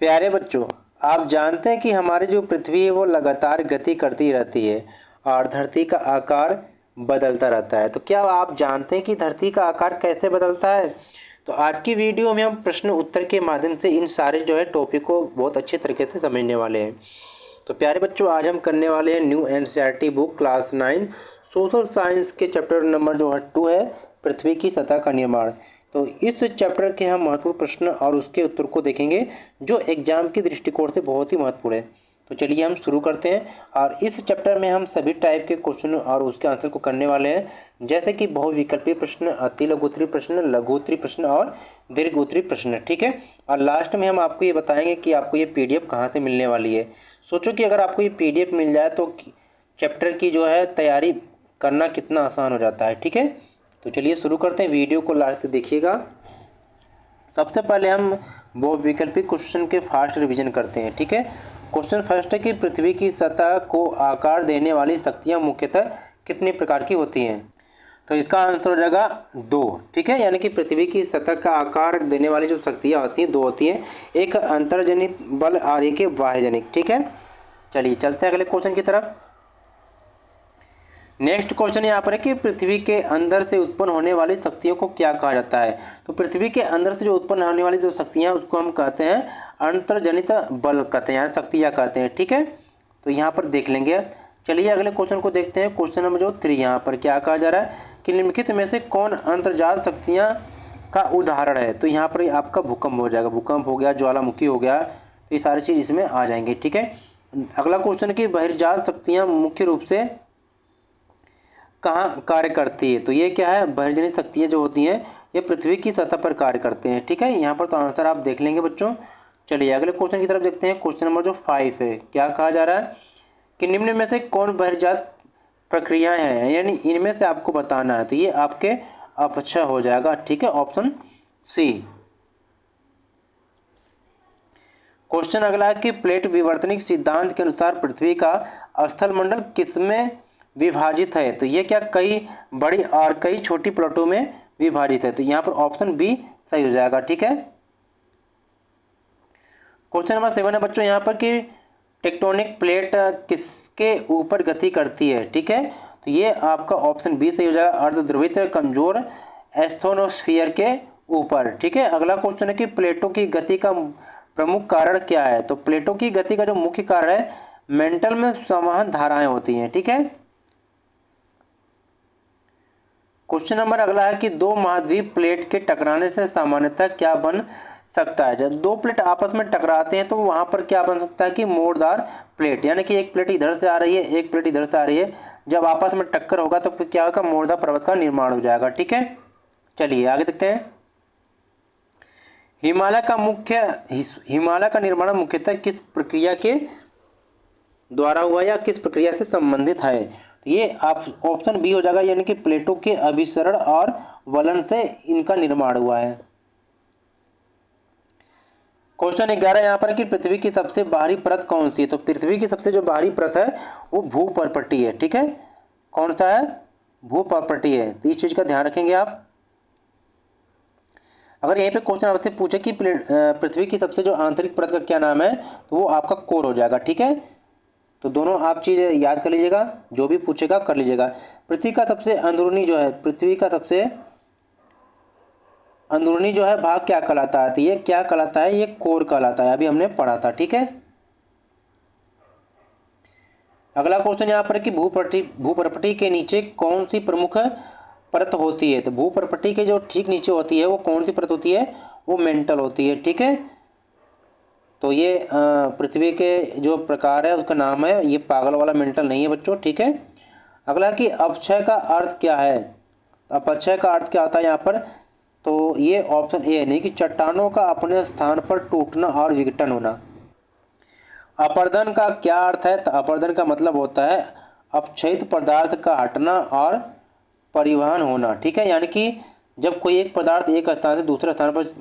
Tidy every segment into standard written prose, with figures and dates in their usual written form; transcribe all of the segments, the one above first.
प्यारे बच्चों, आप जानते हैं कि हमारी जो पृथ्वी है वो लगातार गति करती रहती है और धरती का आकार बदलता रहता है। तो क्या आप जानते हैं कि धरती का आकार कैसे बदलता है? तो आज की वीडियो में हम प्रश्न उत्तर के माध्यम से इन सारे जो है टॉपिक को बहुत अच्छे तरीके से समझने वाले हैं। तो प्यारे बच्चों, आज हम करने वाले हैं new NCERT book class 9 social science के चैप्टर नंबर जो है 2 है, पृथ्वी की सतह का निर्माण। तो इस चैप्टर के हम महत्वपूर्ण प्रश्न और उसके उत्तर को देखेंगे जो एग्जाम के दृष्टिकोण से बहुत ही महत्वपूर्ण है। तो चलिए हम शुरू करते हैं। और इस चैप्टर में हम सभी टाइप के क्वेश्चन और उसके आंसर को करने वाले हैं, जैसे कि बहुविकल्पीय प्रश्न, अतिलघु प्रश्न, लघु उत्तरीय प्रश्न और दीर्घ उत्तरीय प्रश्न। ठीक है। और लास्ट में हम आपको ये बताएंगे कि आपको ये PDF कहाँ से मिलने वाली है। सोचो कि अगर आपको ये PDF मिल जाए तो चैप्टर की जो है तैयारी करना कितना आसान हो जाता है। ठीक है। तो चलिए शुरू करते हैं, वीडियो को लास्ट तक देखिएगा। सबसे पहले हम बहुविकल्पी क्वेश्चन के फास्ट रिवीजन करते हैं। ठीक है। क्वेश्चन फर्स्ट है कि पृथ्वी की सतह को आकार देने वाली शक्तियाँ मुख्यतः कितने प्रकार की होती हैं? तो इसका आंसर हो जाएगा 2। ठीक है। यानी कि पृथ्वी की सतह का आकार देने वाली जो शक्तियाँ होती हैं 2 होती हैं, एक अंतर्जनित बल और एक बाह्यजनित। ठीक है। चलिए चलते हैं अगले क्वेश्चन की तरफ। नेक्स्ट क्वेश्चन यहाँ पर है कि पृथ्वी के अंदर से उत्पन्न होने वाली शक्तियों को क्या कहा जाता है? तो पृथ्वी के अंदर से जो उत्पन्न होने वाली जो शक्तियाँ उसको हम कहते हैं अंतर्जनित बल कहते हैं, शक्तियाँ कहते हैं। ठीक है। तो यहाँ पर देख लेंगे। चलिए अगले क्वेश्चन को देखते हैं। क्वेश्चन नंबर जो 3 यहाँ पर क्या कहा जा रहा है कि निम्नलिखित में से कौन अंतर्जाल शक्तियाँ का उदाहरण है? तो यहाँ पर आपका भूकंप हो जाएगा, भूकंप हो गया, ज्वालामुखी हो गया, तो ये सारी चीज़ इसमें आ जाएंगे। ठीक है। अगला क्वेश्चन है कि बहिर्जात शक्तियाँ मुख्य रूप से कहाँ कार्य करती है? तो ये क्या है, बहिर्जनित शक्तियाँ जो होती हैं ये पृथ्वी की सतह पर कार्य करते हैं। ठीक है। यहाँ पर तो आंसर आप देख लेंगे बच्चों। चलिए अगले क्वेश्चन की तरफ देखते हैं। क्वेश्चन नंबर जो 5 है, क्या कहा जा रहा है कि निम्न में से कौन बहिर्जात प्रक्रियाएं हैं, यानी इनमें से आपको बताना है। तो ये आपके अपक्षय हो जाएगा। ठीक है, ऑप्शन सी। क्वेश्चन अगला है कि प्लेट विवर्तनिक सिद्धांत के अनुसार पृथ्वी का स्थलमंडल किसमें विभाजित है? तो ये क्या कई बड़ी और कई छोटी प्लेटों में विभाजित है? तो यहाँ पर ऑप्शन बी सही हो जाएगा। ठीक है। क्वेश्चन नंबर 7 है बच्चों यहाँ पर कि टेक्टोनिक प्लेट किसके ऊपर गति करती है? ठीक है। तो ये आपका ऑप्शन बी सही हो जाएगा, अर्धध्रुवित कमजोर एस्थोनोस्फीयर के ऊपर। ठीक है। अगला क्वेश्चन है कि प्लेटों की गति का प्रमुख कारण क्या है? तो प्लेटों की गति का जो मुख्य कारण है मेंटल में संवहन धाराएं होती हैं। ठीक है। क्वेश्चन नंबर अगला है कि दो महाद्वीप प्लेट के टकराने से सामान्यतः क्या बन सकता है? जब दो प्लेट आपस में टकराते हैं तो वहां पर क्या बन सकता है कि मोड़दार प्लेट, यानी कि एक प्लेट इधर से आ रही है, एक प्लेट इधर से आ रही है, जब आपस में टक्कर होगा तो फिर क्या होगा, मोड़दार पर्वत का निर्माण हो जाएगा। ठीक है। चलिए आगे देखते हैं। हिमालय का निर्माण मुख्यतः किस प्रक्रिया के द्वारा हुआ या किस प्रक्रिया से संबंधित है? ये आप ऑप्शन बी हो जाएगा, यानी कि प्लेटों के अभिसरण और वलन से इनका निर्माण हुआ है। क्वेश्चन 11 यहाँ पर कि पृथ्वी की सबसे बाहरी परत कौन सी है? तो पृथ्वी की सबसे जो बाहरी परत है वो भूपर्पटी है। ठीक है। कौन सा है? भूपर्पटी है। तो इस चीज का ध्यान रखेंगे आप। अगर यहीं पे क्वेश्चन आपसे पूछे कि पृथ्वी की सबसे जो आंतरिक परत का क्या नाम है, तो वो आपका कोर हो जाएगा। ठीक है। तो दोनों आप चीज़ याद कर लीजिएगा, जो भी पूछेगा कर लीजिएगा। पृथ्वी का सबसे अंदरूनी जो है, पृथ्वी का सबसे अंदरूनी जो है भाग क्या कहलाता है? तो ये क्या कहलाता है? ये कोर कहलाता है, अभी हमने पढ़ा था। ठीक है। अगला क्वेश्चन यहाँ पर कि भूपर्पटी के नीचे कौन सी प्रमुख परत होती है? तो भूपर्पटी के जो ठीक नीचे होती है वो कौन सी परत होती है? वो मेंटल होती है। ठीक है। तो ये पृथ्वी के जो प्रकार है उसका नाम है, ये पागल वाला मेंटल नहीं है बच्चों। ठीक है। अगला कि अपक्षय का अर्थ क्या है? अपक्षय का अर्थ क्या होता है यहाँ पर? तो ये ऑप्शन ए है, नहीं कि चट्टानों का अपने स्थान पर टूटना और विघटन होना। अपर्दन का क्या अर्थ है? तो अपर्दन का मतलब होता है अपक्षयित पदार्थ का हटना और परिवहन होना। ठीक है। यानी कि जब कोई एक पदार्थ एक स्थान से दूसरे स्थान पर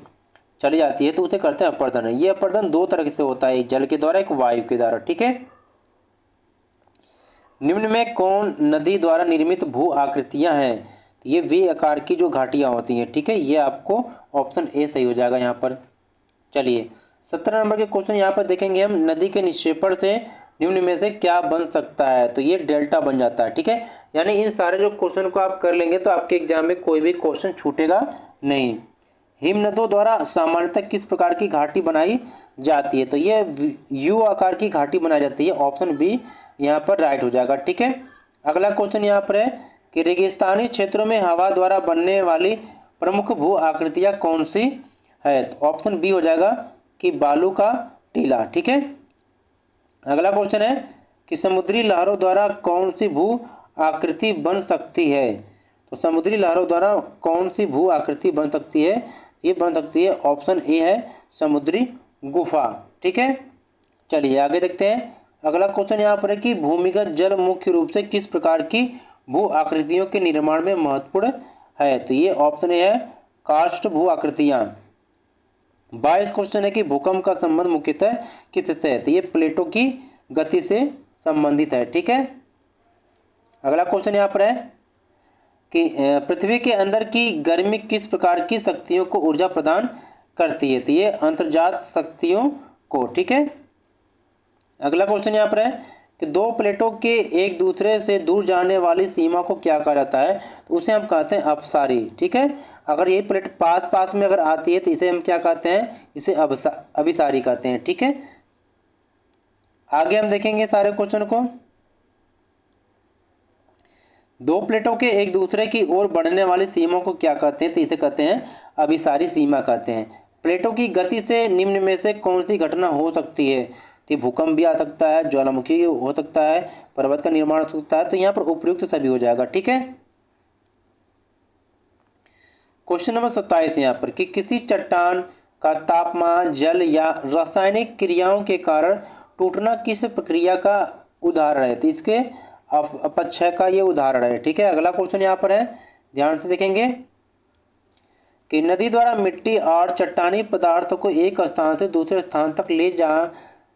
चली जाती है तो उसे करते हैं अपर्दन। ये अपर्दन 2 तरह से होता है, एक जल के द्वारा, एक वायु के द्वारा। ठीक है। निम्न में कौन नदी द्वारा निर्मित भू आकृतियां हैं? ये वी आकार की जो घाटियां होती हैं। ठीक है। ये आपको ऑप्शन ए सही हो जाएगा यहाँ पर। चलिए 17 नंबर के क्वेश्चन यहाँ पर देखेंगे हम, नदी के निक्षेपण से निम्न में से क्या बन सकता है, तो ये डेल्टा बन जाता है। ठीक है, यानी इन सारे जो क्वेश्चन को आप कर लेंगे तो आपके एग्जाम में कोई भी क्वेश्चन छूटेगा नहीं। हिमनदों द्वारा सामान्यतः किस प्रकार की घाटी बनाई जाती है, तो ये यू आकार की घाटी बनाई जाती है। ऑप्शन बी यहाँ पर राइट हो जाएगा। ठीक है, अगला क्वेश्चन यहाँ पर है कि रेगिस्तानी क्षेत्रों में हवा द्वारा बनने वाली प्रमुख भू आकृतियाँ कौन सी है, तो ऑप्शन बी हो जाएगा कि बालू का टीला। ठीक है, अगला क्वेश्चन है कि समुद्री लहरों द्वारा कौन सी भू आकृति बन सकती है, तो समुद्री लहरों द्वारा कौन सी भू आकृति बन सकती है, ये बन सकती है ऑप्शन ए है समुद्री गुफा। ठीक है, चलिए आगे देखते हैं। अगला क्वेश्चन यहाँ पर है कि भूमिगत जल मुख्य रूप से किस प्रकार की भू आकृतियों के निर्माण में महत्वपूर्ण है, तो ये ऑप्शन ए है कार्स्ट भू आकृतियाँ। 22 क्वेश्चन है कि भूकंप का संबंध मुख्यतः किससे है, तो ये प्लेटों की गति से संबंधित है। ठीक है, अगला क्वेश्चन यहाँ पर है कि पृथ्वी के अंदर की गर्मी किस प्रकार की शक्तियों को ऊर्जा प्रदान करती है, तो ये अंतर्जात शक्तियों को। ठीक है, अगला क्वेश्चन यहाँ पर है कि दो प्लेटों के एक दूसरे से दूर जाने वाली सीमा को क्या कहा जाता है, तो उसे हम कहते हैं अपसारी। ठीक है, अगर ये प्लेट पास पास में अगर आती है तो इसे हम क्या कहते हैं, इसे अभिसारी कहते हैं। ठीक है, आगे हम देखेंगे सारे क्वेश्चन को। दो प्लेटों के एक दूसरे की ओर बढ़ने वाली सीमा को क्या कहते हैं, तो इसे कहते हैं अभिसारी सीमा कहते हैं। प्लेटों की गति से निम्न में से कौन सी घटना हो सकती है, तो भूकंप भी आ सकता है, ज्वालामुखी हो सकता है, पर्वत का निर्माण हो सकता है, तो यहाँ पर उपयुक्त सभी हो जाएगा। ठीक है, क्वेश्चन नंबर 27 यहाँ पर कि किसी चट्टान का तापमान, जल या रासायनिक क्रियाओं के कारण टूटना किस प्रक्रिया का उदाहरण है, तो इसके अपक्षय का ये उदाहरण है। ठीक है, अगला क्वेश्चन यहाँ पर है, ध्यान से देखेंगे कि नदी द्वारा मिट्टी और चट्टानी पदार्थों को एक स्थान से दूसरे स्थान तक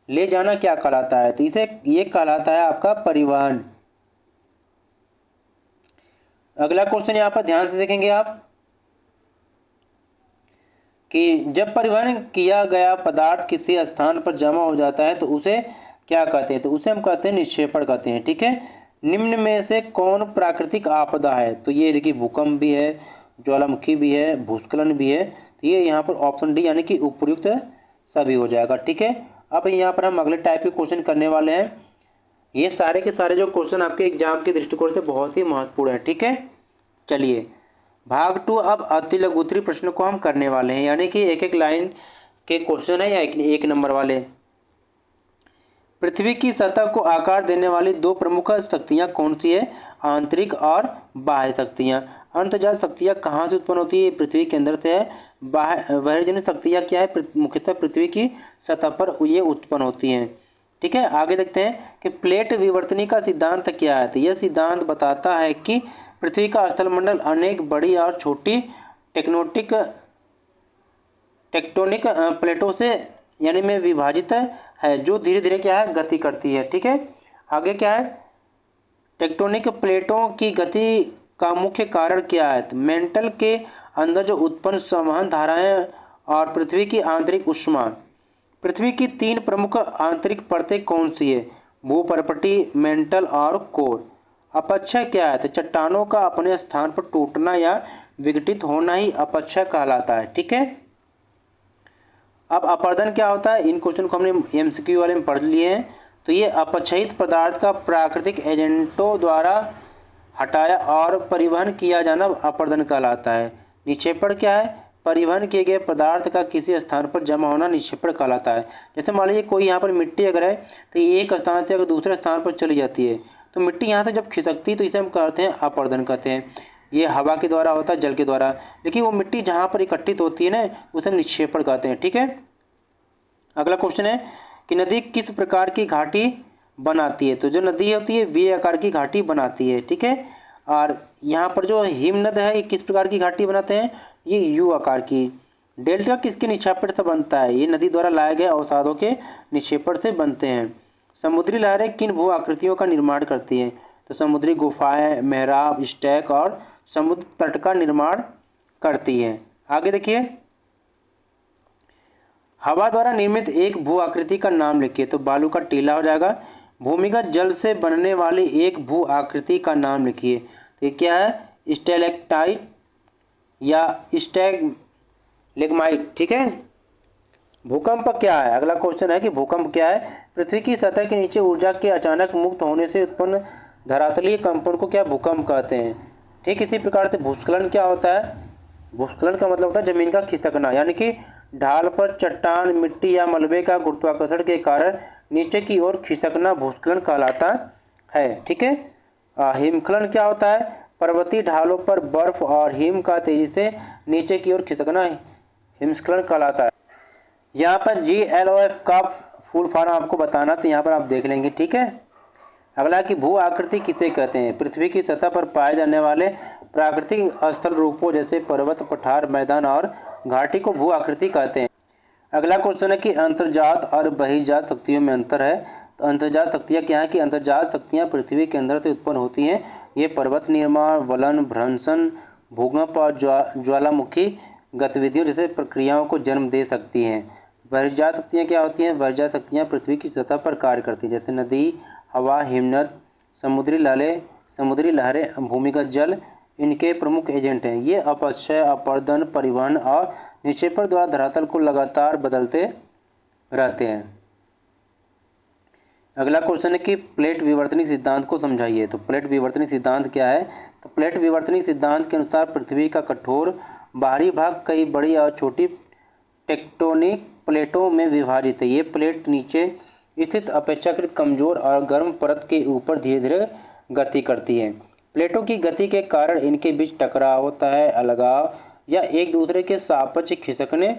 ले जाना क्या कहलाता है, तो इसे ये कहलाता है आपका परिवहन। अगला क्वेश्चन यहाँ पर ध्यान से देखेंगे आप कि जब परिवहन किया गया पदार्थ किसी स्थान पर जमा हो जाता है तो उसे क्या कहते हैं, तो उसे हम कहते हैं निक्षेपण कहते हैं। ठीक है, निम्न में से कौन प्राकृतिक आपदा है, तो ये देखिए भूकंप भी है, ज्वालामुखी भी है, भूस्खलन भी है, तो ये यहाँ पर ऑप्शन डी यानी कि उपयुक्त सभी हो जाएगा। ठीक है, अब यहाँ पर हम अगले टाइप के क्वेश्चन करने वाले हैं। ये सारे के सारे जो क्वेश्चन आपके एग्जाम के दृष्टिकोण से बहुत ही महत्वपूर्ण है। ठीक है, चलिए भाग 2 अब अति लघुत्तरी प्रश्न को हम करने वाले हैं, यानी कि एक एक लाइन के क्वेश्चन है या एक नंबर वाले। पृथ्वी की सतह को आकार देने वाली दो प्रमुख शक्तियाँ कौन सी है, आंतरिक और बाह्य शक्तियाँ। अंतर्जात शक्तियाँ कहाँ से उत्पन्न होती है, पृथ्वी के अंदर से है। बहिर्जनित शक्तियाँ क्या है, मुख्यतः पृथ्वी की सतह पर ये उत्पन्न होती हैं। ठीक है, आगे देखते हैं कि प्लेट विवर्तनी का सिद्धांत क्या है, तो यह सिद्धांत बताता है कि पृथ्वी का स्थलमंडल अनेक बड़ी और छोटी टेक्टोनिक प्लेटों से यानी में विभाजित है, जो धीरे धीरे क्या है गति करती है। ठीक है, आगे क्या है, टेक्टोनिक प्लेटों की गति का मुख्य कारण क्या है, तो मेंटल के अंदर जो उत्पन्न संवहन धाराएं और पृथ्वी की आंतरिक ऊष्मा। पृथ्वी की 3 प्रमुख आंतरिक परतें कौन सी है, भूपर्पटी, मेंटल और कोर। अपक्षय क्या है, तो चट्टानों का अपने स्थान पर टूटना या विघटित होना ही अपक्षय कहलाता है। ठीक है, अब अपरदन क्या होता है, इन क्वेश्चन को हमने एमसीक्यू वाले में पढ़ लिए हैं। तो ये अपक्षयित पदार्थ का प्राकृतिक एजेंटों द्वारा हटाया और परिवहन किया जाना अपरदन कहलाता है। निक्षेपण क्या है, परिवहन किए गए पदार्थ का किसी स्थान पर जमा होना निक्षेपण कहलाता है। जैसे मान लीजिए कोई यहाँ पर मिट्टी अगर है तो ये एक स्थान से अगर दूसरे स्थान पर चली जाती है तो मिट्टी यहाँ से जब खिसकती है तो इसे हम कहते हैं अपरदन कहते हैं। ये हवा के द्वारा होता है, जल के द्वारा, लेकिन वो मिट्टी जहाँ पर इकट्ठित होती है ना उसे निक्षेपण कहते हैं। ठीक है, अगला क्वेश्चन है कि नदी किस प्रकार की घाटी बनाती है, तो जो नदी होती है वी आकार की घाटी बनाती है। ठीक है, और यहाँ पर जो हिमनद है ये किस प्रकार की घाटी बनाते हैं, ये यू आकार की। डेल्टा किसके निक्षेपण से बनता है, ये नदी द्वारा लाए गए अवसादों के निक्षेपण से बनते हैं। समुद्री लहरें किन भू आकृतियों का निर्माण करती हैं, तो समुद्री गुफाएं, मेहराब, स्टैक और समुद्र तट का निर्माण करती हैं। आगे देखिए, हवा द्वारा निर्मित एक भू आकृति का नाम लिखिए। तो बालू का टीला हो जाएगा। भूमिगत जल से बनने वाली एक भू आकृति का नाम लिखिए। तो ये क्या है? स्टेलेक्टाइट या स्टैगलेग्माइट। ठीक है। भूकंप क्या है? अगला क्वेश्चन है कि भूकंप क्या है? पृथ्वी की सतह के नीचे ऊर्जा के अचानक मुक्त होने से उत्पन्न धरातलीय कंपन को क्या भूकंप कहते हैं। ठीक इसी प्रकार से भूस्खलन क्या होता है? भूस्खलन का मतलब होता है जमीन का खिसकना, यानी कि ढाल पर चट्टान, मिट्टी या मलबे का गुरुत्वाकर्षण के कारण नीचे की ओर खिसकना भूस्खलन कहलाता है। ठीक है। हिमस्खलन क्या होता है? पर्वतीय ढालों पर बर्फ और हिम का तेजी से नीचे की ओर खिसकना हिमस्खलन कहलाता है। यहाँ पर GLOF का फुल फॉर्म आपको बताना, तो यहाँ पर आप देख लेंगे। ठीक है। अगला कि भू आकृति किसे कहते हैं? पृथ्वी की सतह पर पाए जाने वाले प्राकृतिक स्थल रूपों जैसे पर्वत, पठार, मैदान और घाटी को भू आकृति कहते हैं। अगला क्वेश्चन है कि अंतर्जात और बहिर्जात शक्तियों में अंतर है। तो अंतर्जात शक्तियाँ क्या है? कि अंतर्जात शक्तियाँ पृथ्वी के अंदर से उत्पन्न होती हैं। ये पर्वत निर्माण, वलन, भ्रंशन, भूकंप और ज्वालामुखी गतिविधियों जैसे प्रक्रियाओं को जन्म दे सकती हैं। बहिर्जात शक्तियाँ क्या होती हैं? बहिर्जात शक्तियाँ पृथ्वी की सतह पर कार्य करती हैं, जैसे नदी, हवा, हिमनद, समुद्री लहरें, भूमिगत जल इनके प्रमुख एजेंट हैं। ये अपक्षय, अपर्दन, परिवहन और निक्षेपण द्वारा धरातल को लगातार बदलते रहते हैं। अगला क्वेश्चन है कि प्लेट विवर्तनिक सिद्धांत को समझाइए। तो प्लेट विवर्तनिक सिद्धांत क्या है? तो प्लेट विवर्तनिक सिद्धांत के अनुसार पृथ्वी का कठोर बाहरी भाग कई बड़ी और छोटी टेक्टोनिक प्लेटों में विभाजित है। ये प्लेट नीचे स्थित अपेक्षाकृत कमजोर और गर्म परत के ऊपर धीरे धीरे गति करती है। प्लेटों की गति के कारण इनके बीच टकराव होता है, अलगाव या एक दूसरे के सापेक्ष खिसकने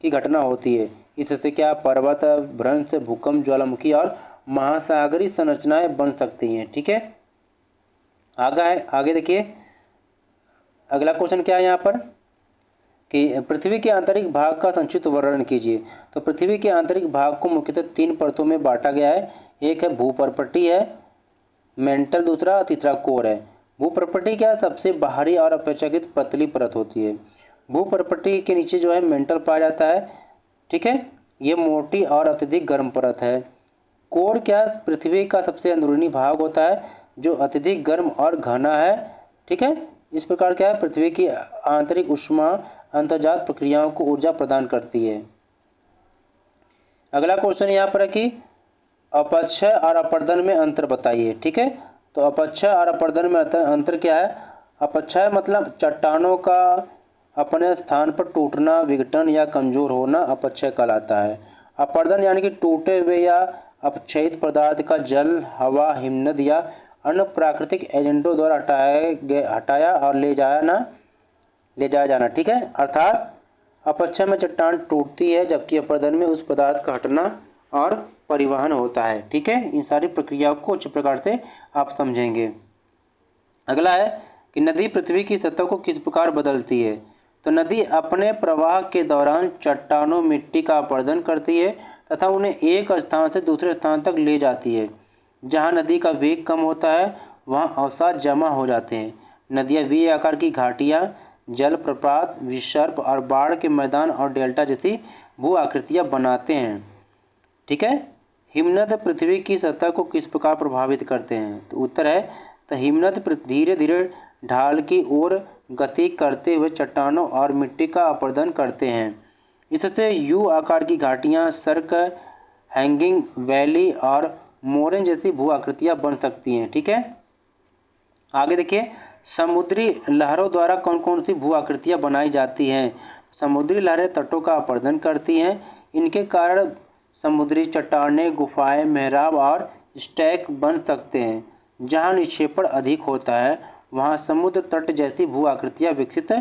की घटना होती है। इससे क्या पर्वत, भ्रंश, भूकंप, ज्वालामुखी और महासागरीय संरचनाएं बन सकती हैं। ठीक है। आगे देखिए अगला क्वेश्चन क्या है यहाँ पर कि पृथ्वी के आंतरिक भाग का संक्षिप्त वर्णन कीजिए। तो पृथ्वी के आंतरिक भाग को मुख्यतः 3 परतों में बांटा गया है। एक है भूपर्पटी है, मेंटल, दूसरा तीसरा कोर है। भूपर्पटी क्या सबसे बाहरी और अपेक्षाकृत पतली परत होती है। भूपर्पटी के नीचे जो है मेंटल पाया जाता है। ठीक है। ये मोटी और अत्यधिक गर्म परत है। कोर क्या पृथ्वी का सबसे अंदरूनी भाग होता है जो अत्यधिक गर्म और घना है। ठीक है। इस प्रकार क्या है पृथ्वी की आंतरिक ऊष्मा अंतर्जात प्रक्रियाओं को ऊर्जा प्रदान करती है। अगला क्वेश्चन यहाँ पर है कि अपक्षय और अपर्दन में अंतर बताइए। ठीक है। तो अपक्षय और अपर्दन में अंतर क्या है? अपक्षय मतलब चट्टानों का अपने स्थान पर टूटना, विघटन या कमजोर होना अपक्षय कहलाता है। अपर्दन यानी कि टूटे हुए या अपक्षयित पदार्थ का जल, हवा, हिमनद या अन्य प्राकृतिक एजेंटों द्वारा हटाया और ले जाया जाना। ठीक है। अर्थात अपक्षय में चट्टान टूटती है जबकि अपर्दन में उस पदार्थ का हटना और परिवहन होता है। ठीक है। इन सारी प्रक्रियाओं को अच्छे प्रकार से आप समझेंगे। अगला है कि नदी पृथ्वी की सतह को किस प्रकार बदलती है। तो नदी अपने प्रवाह के दौरान चट्टानों, मिट्टी का अपरदन करती है तथा उन्हें एक स्थान से दूसरे स्थान तक ले जाती है। जहाँ नदी का वेग कम होता है वहाँ अवसाद जमा हो जाते हैं। नदियाँ वी आकार की घाटियाँ, जलप्रपात, विसर्प और बाढ़ के मैदान और डेल्टा जैसी भू आकृतियाँ बनाते हैं। ठीक है। हिमनद पृथ्वी की सतह को किस प्रकार प्रभावित करते हैं। तो उत्तर है तो हिमनद धीरे धीरे ढाल की ओर गति करते हुए चट्टानों और मिट्टी का अपरदन करते हैं। इससे यू आकार की घाटियाँ, सर्क, हैंगिंग वैली और मोरेन जैसी भू आकृतियाँ बन सकती हैं। ठीक है। आगे देखिए समुद्री लहरों द्वारा कौन कौन सी भू आकृतियाँ बनाई जाती हैं। समुद्री लहरें तटों का अपरदन करती हैं। इनके कारण समुद्री चट्टानें, गुफाएं, मेहराब और स्टैक बन सकते हैं। जहाँ निक्षेपण अधिक होता है वहाँ समुद्र तट जैसी भू आकृतियाँ विकसित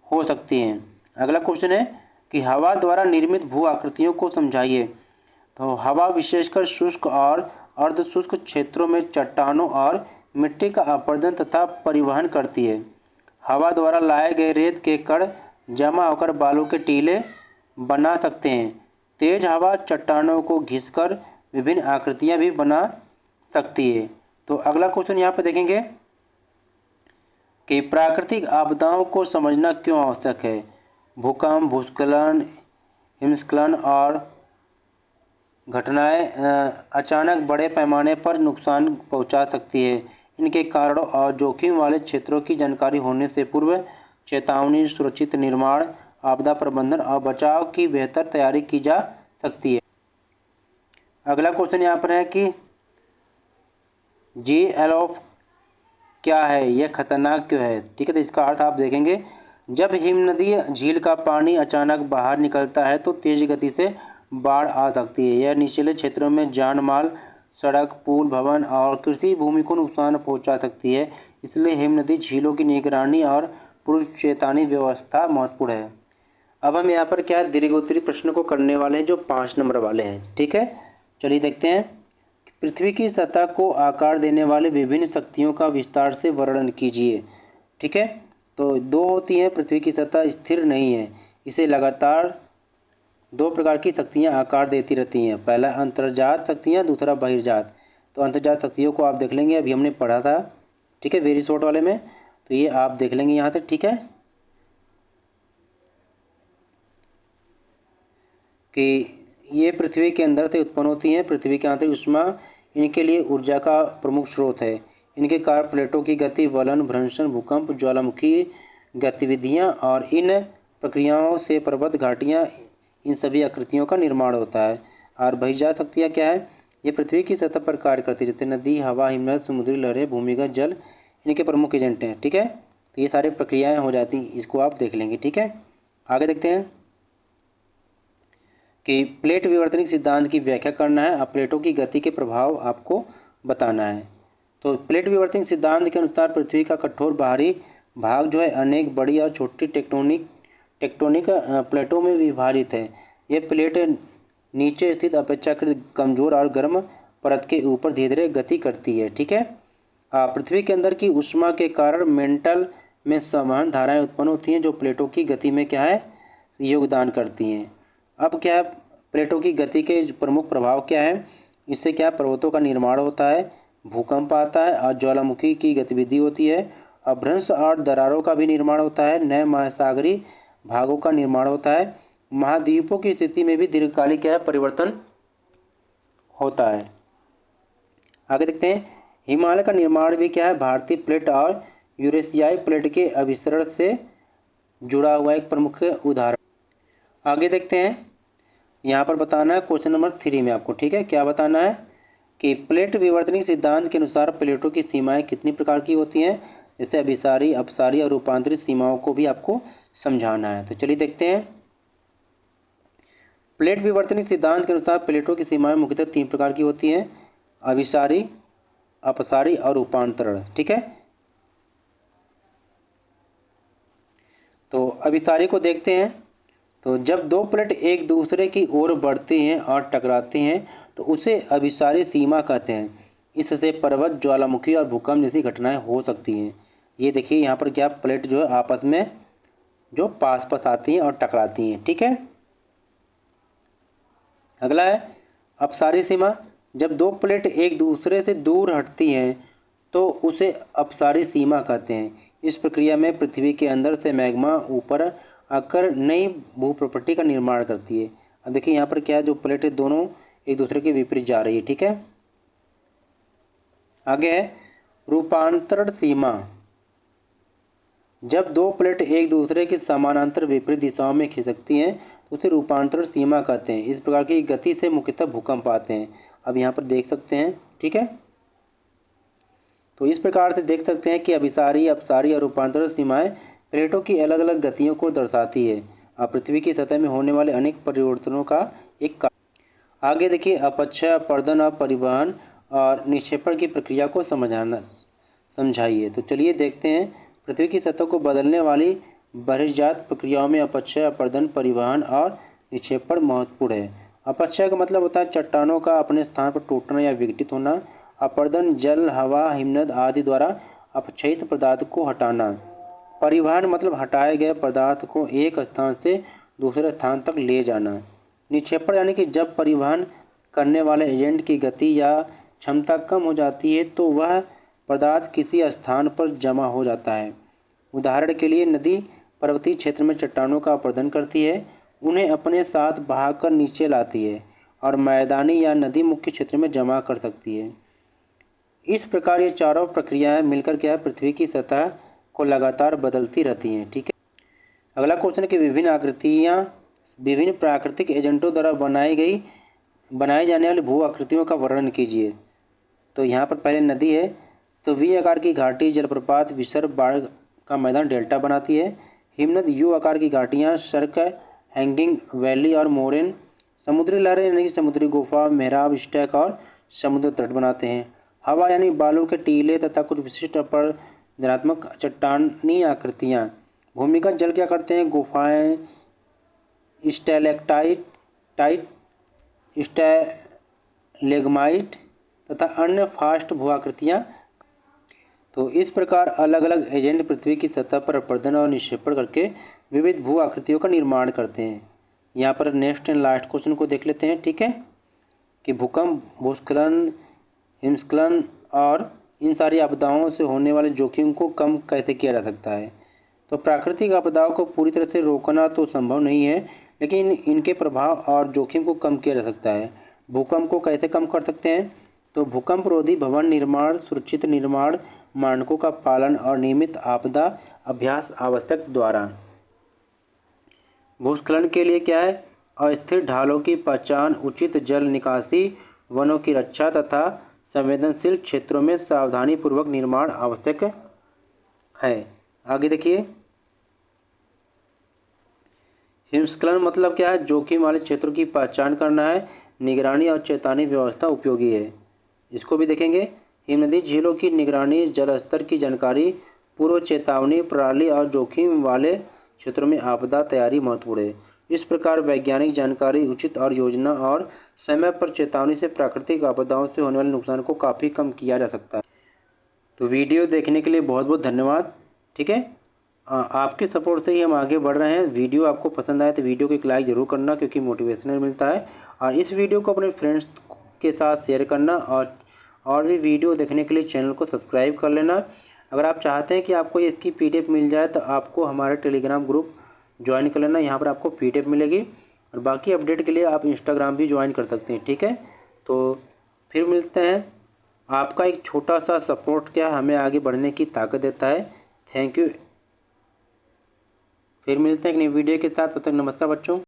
हो सकती हैं। अगला क्वेश्चन है कि हवा द्वारा निर्मित भू आकृतियों को समझाइए। तो हवा विशेषकर शुष्क और अर्ध शुष्क क्षेत्रों में चट्टानों और मिट्टी का अपरदन तथा परिवहन करती है। हवा द्वारा लाए गए रेत के कण जमा होकर बालू के टीले बना सकते हैं। तेज हवा चट्टानों को घिसकर विभिन्न आकृतियां भी बना सकती है। तो अगला क्वेश्चन यहाँ पर देखेंगे कि प्राकृतिक आपदाओं को समझना क्यों आवश्यक है। भूकंप, भूस्खलन, हिमस्खलन और घटनाएं अचानक बड़े पैमाने पर नुकसान पहुंचा सकती है। इनके कारणों और जोखिम वाले क्षेत्रों की जानकारी होने से पूर्व चेतावनी, सुरक्षित निर्माण, आपदा प्रबंधन और बचाव की बेहतर तैयारी की जा सकती है। अगला क्वेश्चन यहाँ पर है कि GLOF क्या है, यह खतरनाक क्यों है। ठीक है, तो इसका अर्थ आप देखेंगे, जब हिमनदी झील का पानी अचानक बाहर निकलता है तो तेज गति से बाढ़ आ सकती है। यह निचले क्षेत्रों में जान माल, सड़क, पुल, भवन और कृषि भूमि को नुकसान पहुंचा सकती है। इसलिए हिमनदी झीलों की निगरानी और पूर्व चेतावनी व्यवस्था महत्वपूर्ण है। अब हम यहाँ पर क्या दीर्घोत्तरी प्रश्न को करने वाले हैं, जो 5 नंबर वाले हैं। ठीक है, चलिए देखते हैं। पृथ्वी की सतह को आकार देने वाले विभिन्न शक्तियों का विस्तार से वर्णन कीजिए। ठीक है, तो 2 होती हैं। पृथ्वी की सतह स्थिर नहीं है, इसे लगातार 2 प्रकार की शक्तियां आकार देती रहती हैं। पहला अंतर्जात शक्तियां, दूसरा बहिर्जात। तो अंतर्जात शक्तियों को आप देख लेंगे, अभी हमने पढ़ा था। ठीक है, वेरी शॉर्ट वाले में, तो ये आप देख लेंगे यहाँ तक। ठीक है, कि ये पृथ्वी के अंदर से उत्पन्न होती हैं। पृथ्वी के आंतरिक ऊष्मा इनके लिए ऊर्जा का प्रमुख स्रोत है। इनके कारण प्लेटों की गति, वलन, भ्रंशन, भूकंप, ज्वालामुखी गतिविधियां और इन प्रक्रियाओं से पर्वत, घाटियां, इन सभी आकृतियों का निर्माण होता है। और बहिर्जात शक्तियाँ क्या है, ये पृथ्वी की सतह पर कार्य करती है, जैसे नदी, हवा, हिमनद, समुद्री लहरें, भूमिगत जल, इनके प्रमुख एजेंट हैं। ठीक है, तो ये सारी प्रक्रियाएँ हो जाती, इसको आप देख लेंगे। ठीक है, आगे देखते हैं कि प्लेट विवर्तनिक सिद्धांत की व्याख्या करना है। अब प्लेटों की गति के प्रभाव आपको बताना है। तो प्लेट विवर्तनिक सिद्धांत के अनुसार पृथ्वी का कठोर बाहरी भाग जो है अनेक बड़ी और छोटी टेक्टोनिक प्लेटों में विभाजित है। ये प्लेट नीचे स्थित अपेक्षाकृत कमजोर और गर्म परत के ऊपर धीरे धीरे गति करती है। ठीक है, पृथ्वी के अंदर की ऊष्मा के कारण मेंटल में संवहन धाराएं उत्पन्न होती हैं, जो प्लेटों की गति में क्या है, योगदान करती हैं। अब क्या है, प्लेटों की गति के प्रमुख प्रभाव क्या है, इससे क्या पर्वतों का निर्माण होता है, भूकंप आता है और ज्वालामुखी की गतिविधि होती है। अभ्रंश और दरारों का भी निर्माण होता है। नए महासागरीय भागों का निर्माण होता है। महाद्वीपों की स्थिति में भी दीर्घकालिक क्या है, परिवर्तन होता है। आगे देखते हैं, हिमालय का निर्माण भी क्या है, भारतीय प्लेट और यूरेशियाई प्लेट के अभिसरण से जुड़ा हुआ एक प्रमुख उदाहरण। आगे देखते हैं, यहाँ पर बताना है क्वेश्चन नंबर 3 में आपको। ठीक है, क्या बताना है कि प्लेट विवर्तनिक सिद्धांत के अनुसार प्लेटों की सीमाएं कितनी प्रकार की होती हैं, जैसे अभिसारी, अपसारी और रूपांतरित सीमाओं को भी आपको समझाना है। तो चलिए देखते हैं। प्लेट विवर्तनिक सिद्धांत के अनुसार प्लेटों की सीमाएं मुख्यतः 3 प्रकार की होती हैं, अभिसारी, अपसारी और रूपांतरण। ठीक है, तो अभिसारी को देखते हैं। तो जब 2 प्लेट एक दूसरे की ओर बढ़ती हैं और टकराती हैं तो उसे अभिसारी सीमा कहते हैं। इससे पर्वत, ज्वालामुखी और भूकंप जैसी घटनाएं हो सकती हैं। ये देखिए, यहाँ पर क्या प्लेट जो है आपस में जो पास आती हैं और टकराती हैं। ठीक है, अगला है अपसारी सीमा। जब 2 प्लेट एक दूसरे से दूर हटती हैं तो उसे अपसारी सीमा कहते हैं। इस प्रक्रिया में पृथ्वी के अंदर से मैग्मा ऊपर आकर नई भूप्रॉपर्टी का निर्माण करती है। अब देखिए, यहाँ पर क्या है, जो प्लेटें दोनों एक दूसरे के विपरीत जा रही है। ठीक है, आगे है रूपांतरण सीमा। जब 2 प्लेट एक दूसरे के समानांतर विपरीत दिशाओं में खिसकती हैं तो उसे रूपांतरण सीमा कहते हैं। इस प्रकार की गति से मुख्यतः भूकंप आते हैं। अब यहाँ पर देख सकते हैं। ठीक है, तो इस प्रकार से देख सकते हैं कि अभिसारी, अपसारी और रूपांतरण सीमाएं प्लेटों की अलग अलग गतियों को दर्शाती है और पृथ्वी की सतह में होने वाले अनेक परिवर्तनों का एक कारण। आगे देखिए, अपक्षय, अपर्दन और परिवहन और निक्षेपण की प्रक्रिया को समझाइए। तो चलिए देखते हैं। पृथ्वी की सतह को बदलने वाली बहिर्जात प्रक्रियाओं में अपक्षय, अपर्दन, परिवहन और निक्षेपण महत्वपूर्ण है। अपक्षय का मतलब होता है चट्टानों का अपने स्थान पर टूटना या विघटित होना। अपर्दन जल, हवा, हिमनद आदि द्वारा अपक्षयित पदार्थ को हटाना। परिवहन मतलब हटाए गए पदार्थ को एक स्थान से दूसरे स्थान तक ले जाना। निक्षेपण यानी कि जब परिवहन करने वाले एजेंट की गति या क्षमता कम हो जाती है तो वह पदार्थ किसी स्थान पर जमा हो जाता है। उदाहरण के लिए, नदी पर्वतीय क्षेत्र में चट्टानों का अपर्दन करती है उन्हें अपने साथ बहाकर नीचे लाती है और मैदानी या नदी मुख्य क्षेत्र में जमा कर सकती है। इस प्रकार ये चारों प्रक्रियाएं मिलकर क्या है, पृथ्वी की सतह को लगातार बदलती रहती हैं। ठीक है, अगला क्वेश्चन है कि विभिन्न आकृतियाँ विभिन्न प्राकृतिक एजेंटों द्वारा बनाई जाने वाली भू आकृतियों का वर्णन कीजिए। तो यहाँ पर पहले नदी है, तो वी आकार की घाटी जलप्रपात विसर्ग बाढ़ का मैदान डेल्टा बनाती है। हिमनद यू आकार की घाटियाँ सर्क हैंगिंग वैली और मोरेन समुद्री लहरें यानी कि समुद्री गुफा मेहराब स्टैक और समुद्र तट बनाते हैं। हवा यानी बालू के टीले तथा कुछ विशिष्ट पर धनात्मक चट्टानी आकृतियाँ। भूमिगत जल क्या करते हैं, गुफाएं, स्टैलेक्टाइट स्टैलेग्माइट तथा अन्य फास्ट भू आकृतियाँ। तो इस प्रकार अलग अलग एजेंट पृथ्वी की सतह पर अपर्दन और निक्षेपण करके विविध भू आकृतियों का निर्माण करते हैं। यहाँ पर नेक्स्ट एंड लास्ट क्वेश्चन को देख लेते हैं। ठीक है, कि भूकंप, भूस्खलन, हिमस्खलन और इन सारी आपदाओं से होने वाले जोखिम को कम कैसे किया जा सकता है। तो प्राकृतिक आपदाओं को पूरी तरह से रोकना तो संभव नहीं है, लेकिन इनके प्रभाव और जोखिम को कम किया जा सकता है। भूकंप को कैसे कम कर सकते हैं, तो भूकंप रोधी भवन निर्माण, सुरक्षित निर्माण मानकों का पालन और नियमित आपदा अभ्यास आवश्यक द्वारा। भूस्खलन के लिए क्या है, अस्थिर ढालों की पहचान, उचित जल निकासी, वनों की रक्षा तथा संवेदनशील क्षेत्रों में सावधानीपूर्वक निर्माण आवश्यक है। आगे देखिए, हिमस्खलन मतलब क्या है, जोखिम वाले क्षेत्रों की पहचान करना है, निगरानी और चेतावनी व्यवस्था उपयोगी है। इसको भी देखेंगे। हिमनदी झीलों की निगरानी, जल स्तर की जानकारी, पूर्व चेतावनी प्रणाली और जोखिम वाले क्षेत्रों में आपदा तैयारी महत्वपूर्ण है। इस प्रकार वैज्ञानिक जानकारी, उचित और योजना और समय पर चेतावनी से प्राकृतिक आपदाओं से होने वाले नुकसान को काफ़ी कम किया जा सकता है। तो वीडियो देखने के लिए बहुत बहुत धन्यवाद। ठीक है, आपके सपोर्ट से ही हम आगे बढ़ रहे हैं। वीडियो आपको पसंद आए तो वीडियो को एक लाइक ज़रूर करना, क्योंकि मोटिवेशनल मिलता है। और इस वीडियो को अपने फ्रेंड्स के साथ शेयर करना और भी वीडियो देखने के लिए चैनल को सब्सक्राइब कर लेना। अगर आप चाहते हैं कि आपको इसकी PDF मिल जाए तो आपको हमारे टेलीग्राम ग्रुप ज्वाइन कर लेना, यहाँ पर आपको PDF मिलेगी। और बाकी अपडेट के लिए आप इंस्टाग्राम भी ज्वाइन कर सकते हैं। ठीक है, तो फिर मिलते हैं। आपका एक छोटा सा सपोर्ट क्या हमें आगे बढ़ने की ताकत देता है। Thank you. फिर मिलते हैं एक नई वीडियो के साथ। तब तक नमस्कार बच्चों।